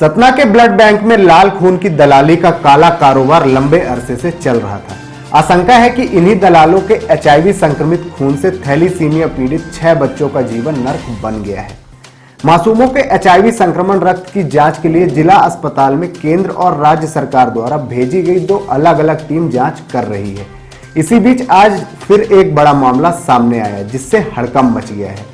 सतना के blood bank में लाल खून की दलाली का काला कारोबार लंबे अरसे से चल रहा था। आशंका है कि इन्हीं दलालों के एचआईवी संक्रमित खून से थैलीसीमिया पीड़ित 6 बच्चों का जीवन नर्क बन गया है। मासूमों के एचआईवी संक्रमण रक्त की जांच के लिए जिला अस्पताल में केंद्र और राज्य सरकार द्वारा भेजी गई 2 अलग अलग टीम जांच कर रही है। इसी बीच आज फिर एक बड़ा मामला सामने आया जिससे हड़कंप मच गया है।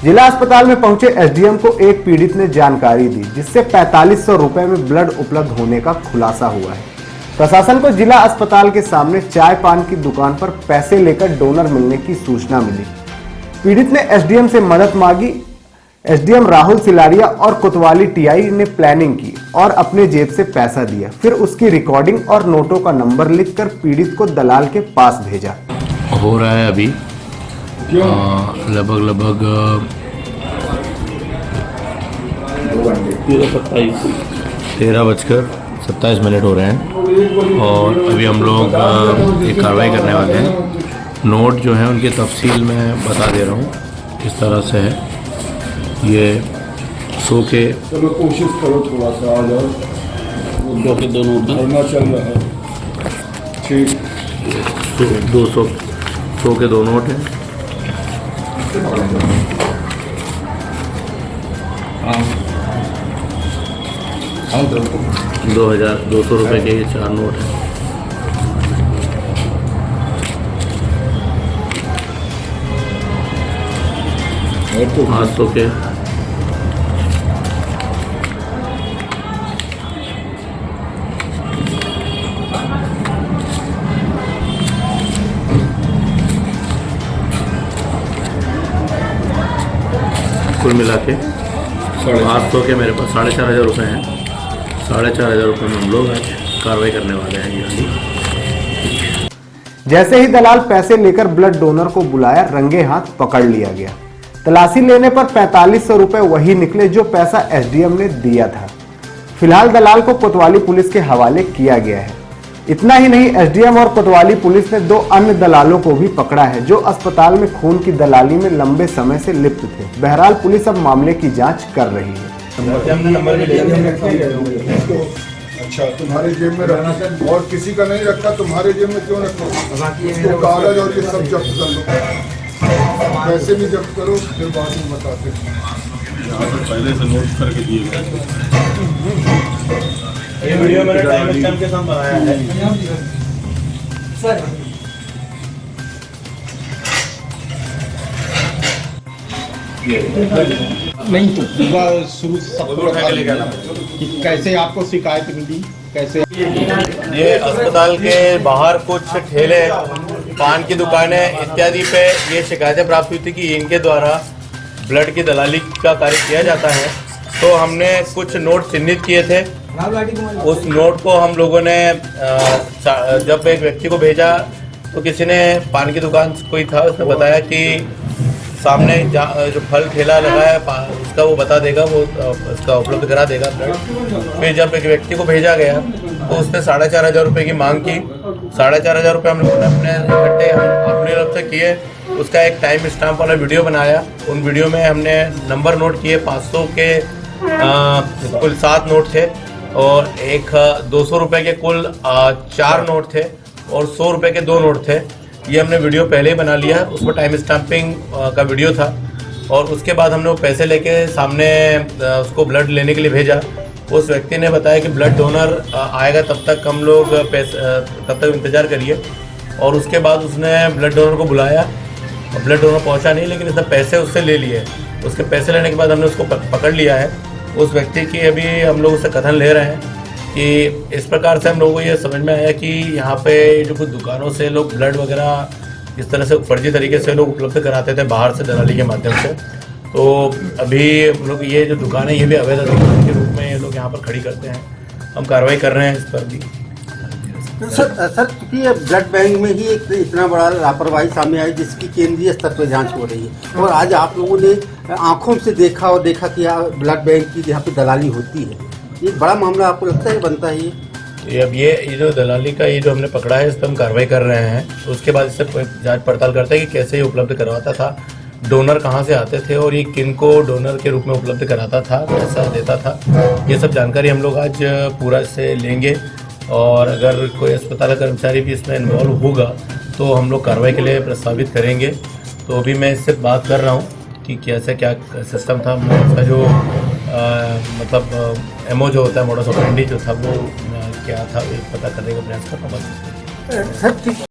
जिला अस्पताल में पहुंचे एसडीएम को एक पीड़ित ने जानकारी दी जिससे 4500 रुपए में ब्लड उपलब्ध होने का खुलासा हुआ है। प्रशासन को जिला अस्पताल के सामने चाय पान की दुकान पर पैसे लेकर डोनर मिलने की सूचना मिली। पीड़ित ने एसडीएम से मदद मांगी। एसडीएम राहुल सिलारिया और कोतवाली टीआई ने प्लानिंग की और अपने जेब से पैसा दिया, फिर उसकी रिकॉर्डिंग और नोटों का नंबर लिखकर पीड़ित को दलाल के पास भेजा। हो रहा है अभी लगभग 13:27 हो रहे हैं और अभी हम लोग एक कार्रवाई करने वाले हैं। नोट जो है उनकी तफसील मैं बता दे रहा हूँ, किस तरह से है ये 100 के। चलो कोशिश करो थोड़ा सा आ जाओ, 2 के 2 नोट करना चल रहा है। ठीक, 200 100 के 2 नोट हैं। 2200 रुपये के 4 नोट हैं। तो 800 के कुल मिला के 800 के मेरे पास 4500 रुपये हैं। 4500 रुपये में हम लोग आज कार्रवाई करने वाले हैं। ये जैसे ही दलाल पैसे लेकर ब्लड डोनर को बुलाया, रंगे हाथ पकड़ लिया गया। तलाशी लेने पर 4500 रुपए वही निकले जो पैसा एसडीएम ने दिया था। फिलहाल दलाल को कोतवाली पुलिस के हवाले किया गया है। इतना ही नहीं, एसडीएम और कोतवाली पुलिस ने 2 अन्य दलालों को भी पकड़ा है जो अस्पताल में खून की दलाली में लंबे समय से लिप्त थे। बहरहाल पुलिस अब मामले की जांच कर रही है। अच्छा, तुम्हारे जेब में रखना और किसी का नहीं रखा, तुम्हारे जेब में क्यों रखो? इसको कागज और ये सब जब्त कर लो, पैसे भी जब्त करो, फिर बाद में बताते हैं। पहले से नोट करके दिए गए। ये वीडियो मैंने टाइम स्टैम्प के साथ बनाया है सर। नहीं तो पूरा शुरू से सब कि कैसे आपको शिकायत मिली, कैसे? ये अस्पताल के बाहर कुछ ठेले, पान की दुकानें इत्यादि पे ये शिकायतें प्राप्त हुई थी कि इनके द्वारा ब्लड की दलाली का कार्य किया जाता है। तो हमने कुछ नोट चिन्हित किए थे। उस नोट को हम लोगों ने जब एक व्यक्ति को भेजा तो किसी ने पान की दुकान कोई था, उसने बताया कि सामने जो फल ठेला लगा है उसका वो बता देगा, वो उसका उपलब्ध करा देगा ब्लड। फिर जब एक व्यक्ति को भेजा गया तो उसने 4500 रुपये की मांग की। 4500 रुपये हम लोगों ने अपने इकट्ठे अपनी तरफ से किए। उसका एक टाइम स्टैम्प वाला वीडियो बनाया। उन वीडियो में हमने नंबर नोट किए। 500 के कुल 7 नोट थे और एक 200 रुपये के कुल 4 नोट थे और 100 रुपये के 2 नोट थे। ये हमने वीडियो पहले ही बना लिया, उसमें टाइम स्टैम्पिंग का वीडियो था। और उसके बाद हमने वो पैसे लेके सामने उसको ब्लड लेने के लिए भेजा। उस व्यक्ति ने बताया कि ब्लड डोनर आएगा, तब तक हम लोग तब तक इंतज़ार करिए। और उसके बाद उसने ब्लड डोनर को बुलाया। ब्लड डोनर पहुंचा नहीं, लेकिन इसने पैसे उससे ले लिए। उसके पैसे लेने के बाद हमने उसको पकड़ लिया है। उस व्यक्ति की अभी हम लोग उससे कथन ले रहे हैं कि इस प्रकार से हम लोगों को ये समझ में आया कि यहाँ पे जो कुछ दुकानों से लोग ब्लड वगैरह इस तरह से फर्जी तरीके से लोग उपलब्ध कराते थे बाहर से दलाली के माध्यम से। तो अभी हम लोग ये जो दुकान है ये भी अवैध दुकान के रूप में ये लोग यहाँ पर खड़ी करते हैं। हम कार्रवाई कर रहे हैं इस पर भी। सर क्योंकि ये ब्लड बैंक में ही एक इतना बड़ा लापरवाही सामने आई जिसकी केंद्रीय स्तर पर जांच हो रही है और आज आप लोगों ने आंखों से देखा कि यहाँ ब्लड बैंक की यहाँ पे दलाली होती है। ये बड़ा मामला आपको लगता है बनता है ये? अब ये जो दलाली का ये जो हमने पकड़ा है इस पर हम कार्रवाई कर रहे हैं। तो उसके बाद इससे जांच पड़ताल करते हैं कि कैसे ये उपलब्ध करवाता था। डोनर कहाँ से आते थे और ये किन को डोनर के रूप में उपलब्ध कराता था, पैसा देता था, ये सब जानकारी हम लोग आज पूरा इससे लेंगे। और अगर कोई अस्पताल का कर्मचारी भी इसमें इन्वॉल्व होगा तो हम लोग कार्रवाई के लिए प्रस्तावित करेंगे। तो अभी मैं इससे बात कर रहा हूँ कि कैसे क्या सिस्टम था, उसका जो मतलब एमओ जो होता है, मोडस ऑपरेंडी जो था वो क्या था, वो पता करने का प्रयास कर रहा हूँ। सर